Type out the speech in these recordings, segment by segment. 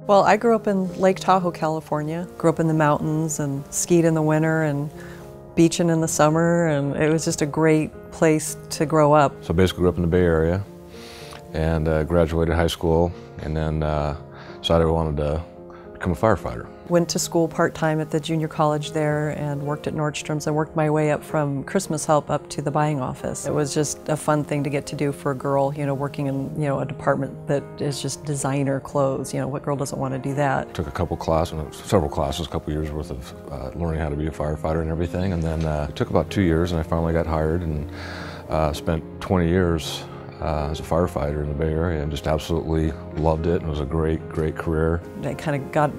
Well, I grew up in Lake Tahoe, California. Grew up in the mountains and skied in the winter and beaching in the summer, and it was just a great place to grow up. So basically grew up in the Bay Area and graduated high school, and then decided I wanted to become a firefighter. Went to school part-time at the junior college there and worked at Nordstrom's. I worked my way up from Christmas help up to the buying office. It was just a fun thing to get to do for a girl, working in, a department that is just designer clothes. What girl doesn't want to do that? Took a couple classes, several classes, a couple years worth of learning how to be a firefighter and everything, and then it took about 2 years and I finally got hired and spent 20 years as a firefighter in the Bay Area and just absolutely loved it. It was a great career. I kind of got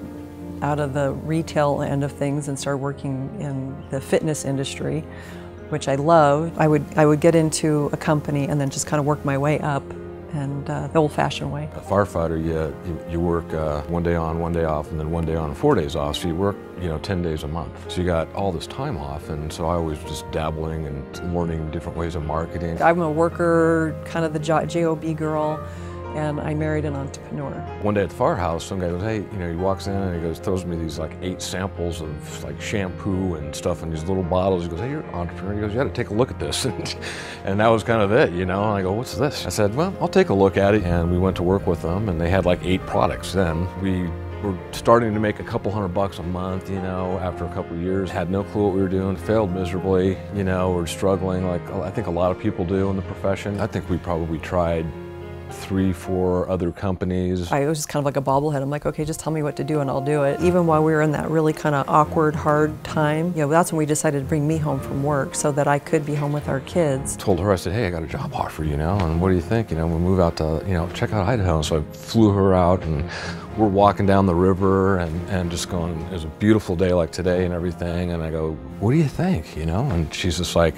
out of the retail end of things and started working in the fitness industry, which I loved. I would get into a company and then just kind of work my way up, and the old-fashioned way. A firefighter, you work 1 day on, 1 day off, and then 1 day on and 4 days off. So you work 10 days a month. So you got all this time off, and so I was just dabbling and learning different ways of marketing. I'm a worker, kind of the job girl, and I married an entrepreneur. One day at the firehouse, some guy goes, hey, he walks in and he goes, throws me these like 8 samples of like shampoo and stuff in these little bottles. He goes, hey, you're an entrepreneur. He goes, you got to take a look at this. And that was kind of it, and I go, what's this? I said, well, I'll take a look at it. And we went to work with them, and they had like 8 products then. We were starting to make a couple $100 a month, after a couple of years. Had no clue what we were doing, failed miserably, we're struggling like I think a lot of people do in the profession. I think we probably tried 3, 4 other companies. I was just kind of like a bobblehead. I'm like, okay, just tell me what to do and I'll do it. Even while we were in that really kind of awkward, hard time, that's when we decided to bring me home from work so that I could be home with our kids. Told her, I said, hey, I got a job offer, and what do you think? We'll move out to, check out Idaho. So I flew her out, and we're walking down the river and just going, it was a beautiful day like today and everything. And I go, what do you think? And she's just like,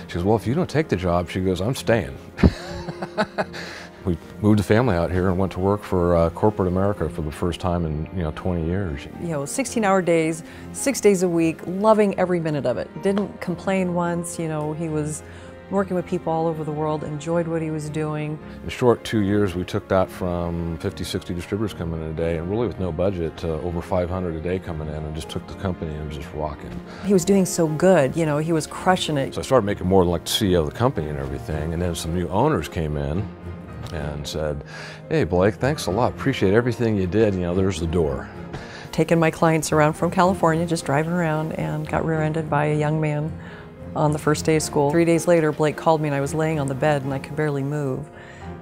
she goes, well, if you don't take the job, she goes, I'm staying. We moved the family out here and went to work for corporate America for the first time in 20 years. 16-hour days, 6 days a week, loving every minute of it. Didn't complain once. He was working with people all over the world, enjoyed what he was doing. In a short 2 years, we took that from 50, 60 distributors coming in a day, and really with no budget, to over 500 a day coming in, and just took the company and was just rocking. He was doing so good, he was crushing it. So I started making more than like the CEO of the company and everything, and then some new owners came in and said, hey Blake, thanks a lot, appreciate everything you did, there's the door. Taking my clients around from California, just driving around, and got rear-ended by a young man on the first day of school. 3 days later, Blake called me and I was laying on the bed and I could barely move.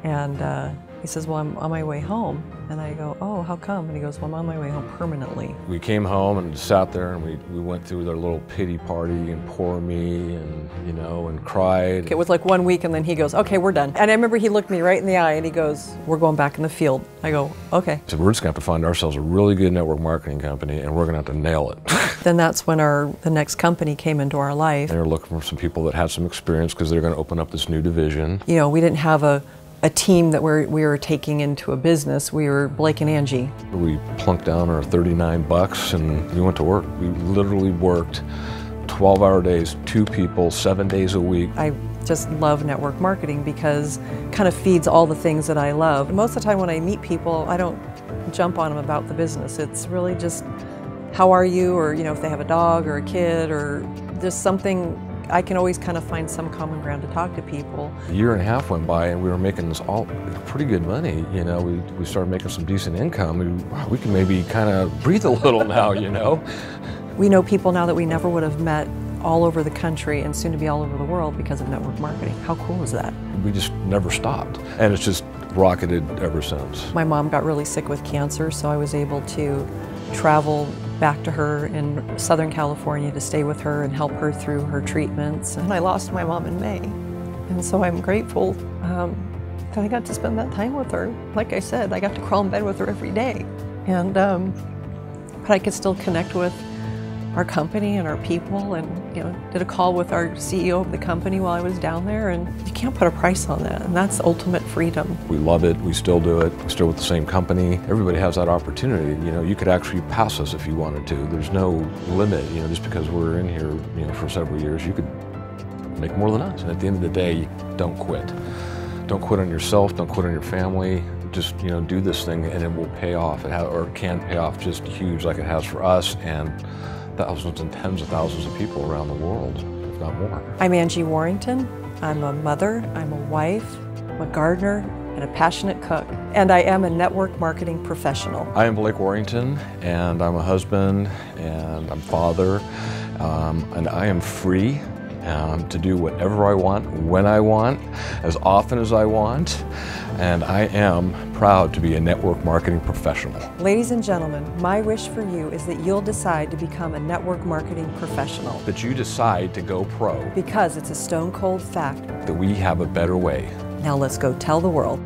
And he says, well, I'm on my way home. And I go, oh, how come? And he goes, well, I'm on my way home permanently. We came home and sat there and we went through their little pity party and poor me and, and cried. It was like 1 week and then he goes, okay, we're done. And I remember he looked me right in the eye and he goes, we're going back in the field. I go, okay. So we're just going to have to find ourselves a really good network marketing company and we're going to have to nail it. Then that's when the next company came into our life. They were looking for some people that had some experience because they're going to open up this new division. We didn't have a team that we were taking into a business. We were Blake and Angie. We plunked down our $39 and we went to work. We literally worked 12-hour days, 2 people, 7 days a week. I just love network marketing because it kind of feeds all the things that I love. Most of the time when I meet people, I don't jump on them about the business. It's really just, how are you? Or if they have a dog or a kid or just something. I can always kind of find some common ground to talk to people. A year and a half went by and we were making this all pretty good money. We started making some decent income. We can maybe kind of breathe a little now, We know people now that we never would have met all over the country and soon to be all over the world because of network marketing. How cool is that? We just never stopped. And it's just rocketed ever since. My mom got really sick with cancer, so I was able to travel back to her in Southern California to stay with her and help her through her treatments. And I lost my mom in May. And so I'm grateful that I got to spend that time with her. Like I said, I got to crawl in bed with her every day. And but I could still connect with our company and our people, and did a call with our CEO of the company while I was down there, and you can't put a price on that, and that's ultimate freedom. We love it, we still do it, we're still with the same company. Everybody has that opportunity. You could actually pass us if you wanted to. There's no limit, just because we're in here for several years, you could make more than us. And at the end of the day, don't quit. Don't quit on yourself, don't quit on your family. just, you know, do this thing and it will pay off, or it can pay off just huge like it has for us and thousands and tens of thousands of people around the world, if not more. I'm Angie Warrington. I'm a mother, I'm a wife, I'm a gardener, and a passionate cook. And I am a network marketing professional. I am Blake Warrington, and I'm a husband, and I'm father, and I am free to do whatever I want, when I want, as often as I want, and I am proud to be a network marketing professional. Ladies and gentlemen, my wish for you is that you'll decide to become a network marketing professional. That you decide to go pro. Because it's a stone cold fact that we have a better way. Now let's go tell the world.